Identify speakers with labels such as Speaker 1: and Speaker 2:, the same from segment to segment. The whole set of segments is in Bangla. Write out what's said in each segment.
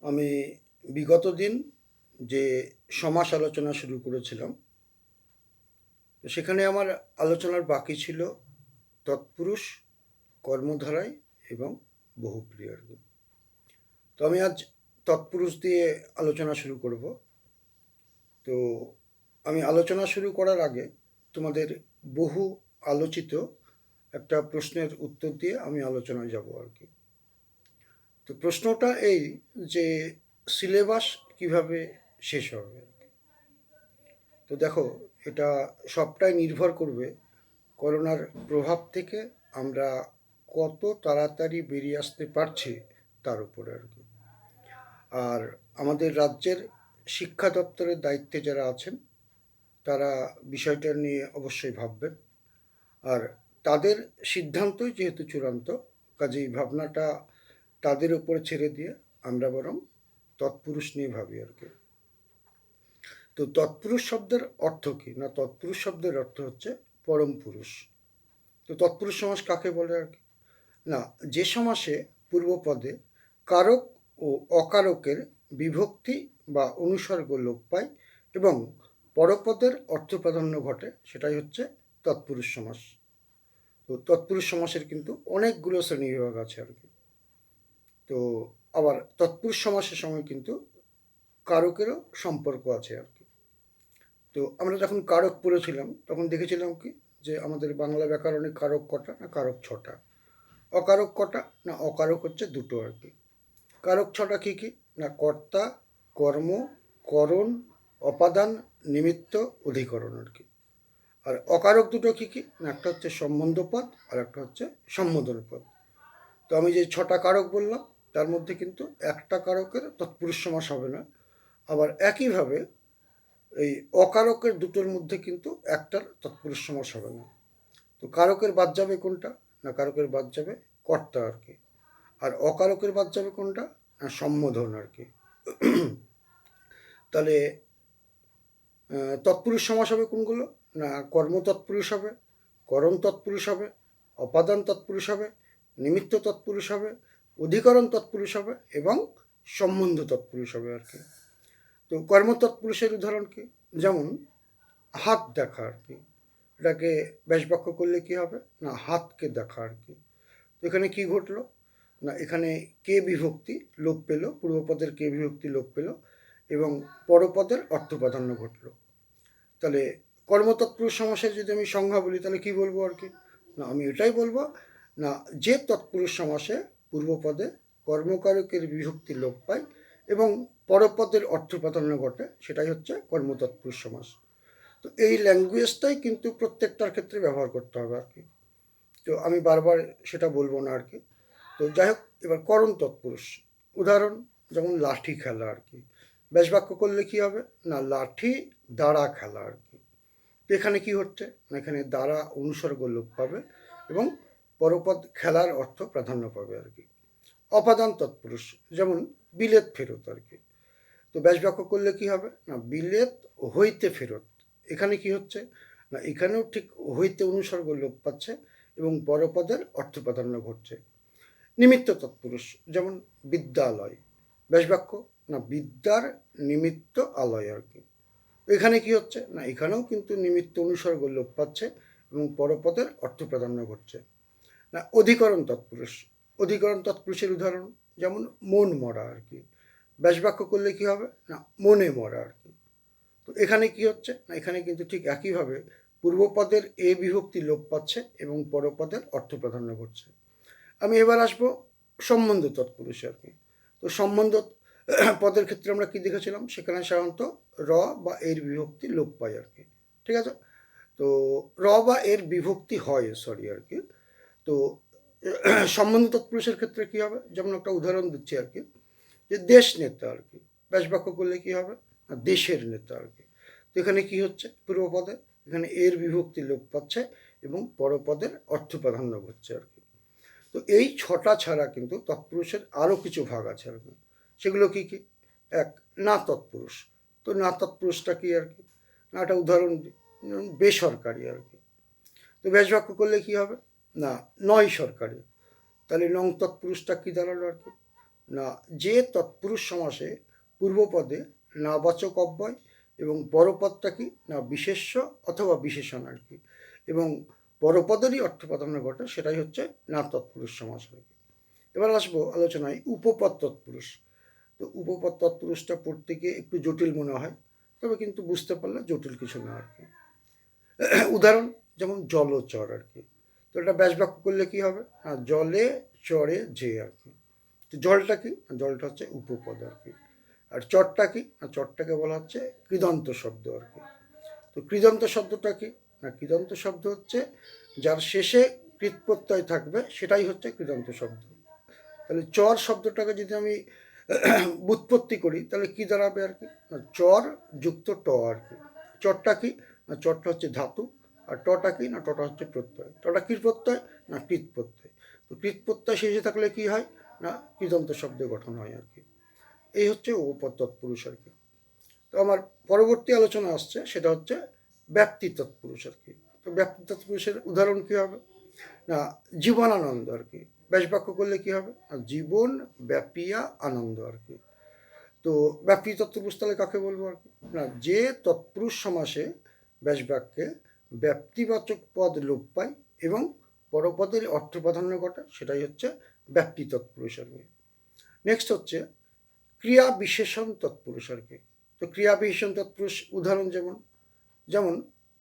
Speaker 1: আমি বিগত দিন যে সমাস আলোচনা শুরু করেছিলাম, তো সেখানে আমার আলোচনার বাকি ছিল তৎপুরুষ, কর্মধারায় এবং বহুব্রীহি। তো আমি আজ তৎপুরুষ দিয়ে আলোচনা শুরু করব। তো আমি আলোচনা শুরু করার আগে তোমাদের বহু আলোচিত একটা প্রশ্নের উত্তর দিয়ে আমি আলোচনায় যাব আর কি। তো প্রশ্নটা এই যে সিলেবাস কিভাবে শেষ হবে। তো দেখো, এটা সবটাই নির্ভর করবে করোনার প্রভাব থেকে আমরা কত তাড়াতাড়ি বেরিয়ে আসতে পারছি তার উপরে আর কি। আর আমাদের রাজ্যের শিক্ষা দপ্তরের দায়িত্বে যারা আছেন তারা বিষয়টা নিয়ে অবশ্যই ভাববেন। আর তাদের সিদ্ধান্তই যেহেতু চূড়ান্ত, কাজেই ভাবনাটা তাদের উপরে ছেড়ে দিয়ে আমরা বরং তৎপুরুষ নিয়ে ভাবি আর কি। তো তৎপুরুষ শব্দের অর্থ কী না, তৎপুরুষ শব্দের অর্থ হচ্ছে পরম পুরুষ। তো তৎপুরুষ সমাস কাকে বলে আর কি না, যে সমাসে পূর্বপদে কারক ও অকারকের বিভক্তি বা অনুসর্গ লোপ পায় এবং পরপদের অর্থপ্রাধান্য ঘটে, সেটাই হচ্ছে তৎপুরুষ সমাস। তো তৎপুরুষ সমাসের কিন্তু অনেকগুলো শ্রেণীবিভাগ আছে আর কি। তো আবার তৎপুরুষ সমাসের সঙ্গে কিন্তু কারকেরও সম্পর্ক আছে আর কি। তো আমরা যখন কারক পড়েছিলাম তখন দেখেছিলাম কি যে আমাদের বাংলা ব্যাকরণে কারক কটা না, কারক ছটা। অকারক কটা না, অকারক হচ্ছে দুটো আর কি। কারক ছটা কী কী না, কর্তা, কর্ম, করণ, অপাদান, নিমিত্ত, অধিকরণ আর কি। আর অকারক দুটো কী কী না, একটা হচ্ছে সম্বন্ধ পদ আর একটা হচ্ছে সম্বোধন পদ। তো আমি যে ছটা কারক বললাম তার মধ্যে কিন্তু একটা কারকের তৎপুরুষ সমাস হবে না। আবার একইভাবে এই অকারকের দুটোর মধ্যে কিন্তু একটার তৎপুরুষ সমাস হবে না। তো কারকের বাদ যাবে কোনটা না, কারকের বাদ যাবে কর্তা আর কি। আর অকারকের বাদ যাবে কোনটা না, সম্বোধন আর কি। তাহলে তৎপুরুষ সমাস হবে কোনগুলো না, কর্ম তৎপুরুষ হবে, করণ তৎপুরুষ হবে, অপাদান তৎপুরুষ হবে, নিমিত্ত তৎপুরুষ হবে, অধিকরণ তৎপুরুষ হবে এবং সম্বন্ধ তৎপুরুষ হবে আর কি। তো কর্ম তৎপুরুষের উদাহরণ কি, যেমন হাত দেখা আর কি। এটাকে ব্যাসবাক্য করলে কি হবে না, হাতকে দেখা আর কি। তো এখানে কি ঘটলো না, এখানে কে বিভক্তি লোপ পেল, পূর্বপদের কে বিভক্তি লোপ পেল এবং পরপদের অর্থপ্রাধান্য ঘটলো। তাহলে কর্মতৎপুরুষ সমাসের যদি আমি সংজ্ঞা বলি তাহলে কি বলবো আর কি না, আমি এটাই বলবো না, যে তৎপুরুষ সমাসে পূর্বপদে কর্মকারকের বিভক্তি লোপ পায় এবং পরপদের অর্থপ্রাধান্য ঘটে, সেটাই হচ্ছে কর্মতৎপুরুষ সমাস। তো এই ল্যাঙ্গুয়েজটাই কিন্তু প্রত্যেকটার ক্ষেত্রে ব্যবহার করতে হবে আর কি। তো আমি বারবার সেটা বলবো না আর কি। তো যাই হোক, এবার করণ তৎপুরুষ উদাহরণ যেমন লাঠি খেলা আর কি। ব্যাসবাক্য করলে কি হবে না, লাঠি দ্বারা খেলা আর কি। তো এখানে কি হচ্ছে না, এখানে দ্বারা অনুসর্গ লোপ পাবে এবং পরপদ খেলার অর্থ প্রাধান্য পাবে আর কি। অপাদান তৎপুরুষ যেমন বিলেত ফেরত আর কি। তো ব্যাসবাক্য করলে কি হবে না, বিলেত হইতে ফেরত। এখানে কি হচ্ছে না, এখানেও ঠিক হইতে অনুসর্গ লোপ পাচ্ছে এবং পরপদের অর্থ প্রাধান্য ঘটছে। নিমিত্ত তৎপুরুষ যেমন বিদ্যালয়। ব্যাসবাক্য না, বিদ্যার নিমিত্ত আলয় আর কি। এখানে কি হচ্ছে না, এখানেও কিন্তু নিমিত্ত অনুসর্গ লোপ পাচ্ছে এবং পরপদের অর্থ প্রাধান্য ঘটছে। না অধিকরণ তৎপুরুষ, অধিকরণ তৎপুরুষের উদাহরণ যেমন মন মরা আর কি। ব্যাসবাক্য করলে কি হবে না, মনে মরা আর কি। তো এখানে কি হচ্ছে না, এখানে কিন্তু ঠিক একইভাবে পূর্বপদের এ বিভক্তি লোপ পাচ্ছে এবং পরপদের অর্থ প্রাধান্য ঘটছে। আমি এবার আসবো সম্বন্ধ তৎপুরুষে আর কি। তো সম্বন্ধ পদের ক্ষেত্রে আমরা কি দেখেছিলাম, সেখানে সাধারণত র বা এর বিভক্তি লোপ পায় আর কি। ঠিক আছে, তো র বা এর বিভক্তি হয় সরি আর কি। তো সম্বন্ধ তৎপুরুষের ক্ষেত্রে কি হবে, যেমন একটা উদাহরণ দিচ্ছি আর কি, যে দেশ নেতা আর কি। ব্যাসবাক্য করলে কি হবে না, দেশের নেতা আর কি। তো এখানে কি হচ্ছে, পূর্বপদে এখানে এর বিভক্তি লোপ পাচ্ছে এবং পরপদের অর্থ প্রাধান্য ঘটছে আর কি। তো এই ছটা ছাড়া কিন্তু তৎপুরুষের আরও কিছু ভাগ আছে আর কি। সেগুলো কি কি, এক না তৎপুরুষ। তো না তৎপুরুষটা কি আর কি না, একটা উদাহরণ বেসরকারি আর কি। তো ব্যাসবাক্য করলে কি হবে না, নয় সরকারি। তাহলে নং তৎপুরুষটা কি দাঁড়ালো আর কি না যে তৎপুরুষ সমাসে পূর্বপদে নাবাচক অব্যয় এবং পরপদটা কি না বিশেষ্য অথবা বিশেষণ আর কি, এবং পরপদেরই অর্থ প্রাধান্য ঘটে, সেটাই হচ্ছে না তৎপুরুষ সমাস আর কি। এবার আসবো আলোচনায় উপপদ তৎপুরুষ। তো উপপদ তৎপুরুষটা পড়তে গিয়ে একটু জটিল মনে হয়, তবে কিন্তু বুঝতে পারলে জটিল কিছু না আর কি। উদাহরণ যেমন জলচর আর কি। তো এটা ব্যাস বাক্য করলে কি হবে, জলে চরে যে আর কি। তো জলটা কি, জলটা হচ্ছে উপপদ আর কি। আর চরটা কি, চরটাকে বলা হচ্ছে কৃদন্ত শব্দ আর কি। তো কৃদন্ত শব্দটা কি, না কৃদন্ত শব্দ হচ্ছে যার শেষে কৃত প্রত্যয় থাকবে, সেটাই হচ্ছে কৃদন্ত শব্দ। তাহলে চর শব্দটাকে যদি আমি বুৎপত্তি করি তাহলে কি দাঁড়াবে আর কি, চর যুক্ত ট আর কি। চরটা কি, না চরটা হচ্ছে ধাতু, আর টটা কি, না টটা হচ্ছে প্রত্যয়। টটা কৃত প্রত্যয়, না কৃত প্রত্যয়। তো কৃত প্রত্যয় শেষে থাকলে কি হয়, না কৃদন্ত শব্দ গঠন হয় আর কি। এই হচ্ছে উপপদ তৎপুরুষ আর কি। তো আমার পরবর্তী আলোচনা আসছে, সেটা হচ্ছে ব্যাপ্তি তৎপুরুষ আর কি। তো ব্যাপ্তি তৎপুরুষের উদাহরণ কি হবে, না জীবনানন্দ আর কি। ব্যাস বাক্য করলে কি হবে, জীবন ব্যাপিয়া আনন্দ আর কি। তো ব্যাপ্তি তৎপুরুষ তাহলে কাকে বলবো আর কি, না যে তৎপুরুষ সমাসে ব্যাস বাক্যে ব্যাপ্তিবাচক পদ লোপ পায় এবং পরপদের অর্থ প্রাধান্য ঘটে, সেটাই হচ্ছে ব্যাপ্তি তৎপুরুষ আর কি। নেক্সট হচ্ছে ক্রিয়া বিশেষণ তৎপুরুষ আর কি। তো ক্রিয়া বিশেষণ তৎপুরুষ উদাহরণ যেমন যেমন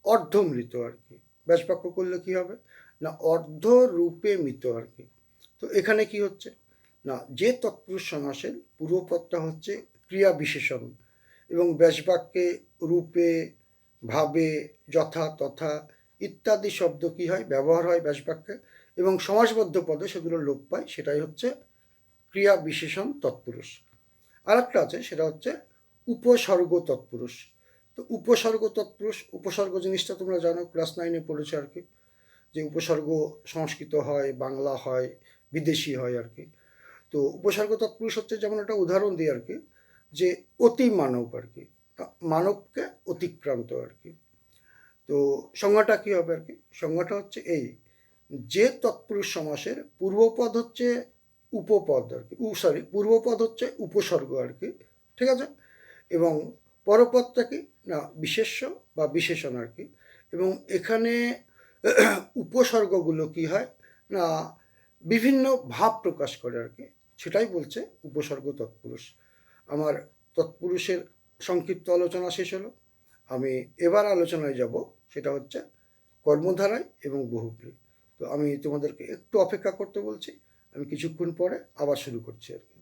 Speaker 1: অর্ধমৃত আর কি। ব্যাস বাক্য করলে কি হবে, না অর্ধ রূপে মৃত আর কি। তো এখানে কি হচ্ছে, না যে তৎপুরুষ সমাসের পূর্বপদটা হচ্ছে ক্রিয়া বিশেষণ এবং ব্যাস বাক্যে রূপে ভাবে যথা তথা ইত্যাদি শব্দ কি হয়, ব্যবহার হয় ব্যাস বাক্যে, এবং সমাসবদ্ধ পদে সেগুলো লোপ পায়, সেটাই হচ্ছে ক্রিয়া বিশেষণ তৎপুরুষ। আর একটা আছে, সেটা হচ্ছে উপসর্গ তৎপুরুষ। তো উপসর্গ তৎপুরুষ, উপসর্গ জিনিসটা তোমরা জানো, ক্লাস 9-এ পড়েছে আর কি, যে উপসর্গ সংস্কৃত হয়, বাংলা হয়, বিদেশি হয় আর কি। তো উপসর্গ তৎপুরুষ হচ্ছে, যেমন একটা উদাহরণ দিই আর কি, যে অতি মানব আর কি, মানবকে অতিক্রান্ত আর কি। তো সংজ্ঞাটা কি হবে আর কি, সংজ্ঞাটা হচ্ছে এই, যে তৎপুরুষ সমাসের পূর্বপদ হচ্ছে উপপদ আর কি, পূর্বপদ হচ্ছে উপসর্গ আর কি, ঠিক আছে, এবং পরপদটা কি, না বিশেষ্য বা বিশেষণ আর কি। এবং এখানে উপসর্গগুলো কি হয়, না বিভিন্ন ভাব প্রকাশ করে আর কি, সেটাই বলছে উপসর্গ তৎপুরুষ। আমার তৎপুরুষের সংক্ষিপ্ত আলোচনা শেষ হলো। আমি এবার আলোচনায় যাব, সেটা হচ্ছে কর্মধারায় এবং বহুব্রী। তো আমি তোমাদেরকে একটু অপেক্ষা করতে বলছি, আমি কিছুক্ষণ পরে আবার শুরু করছি আর কি।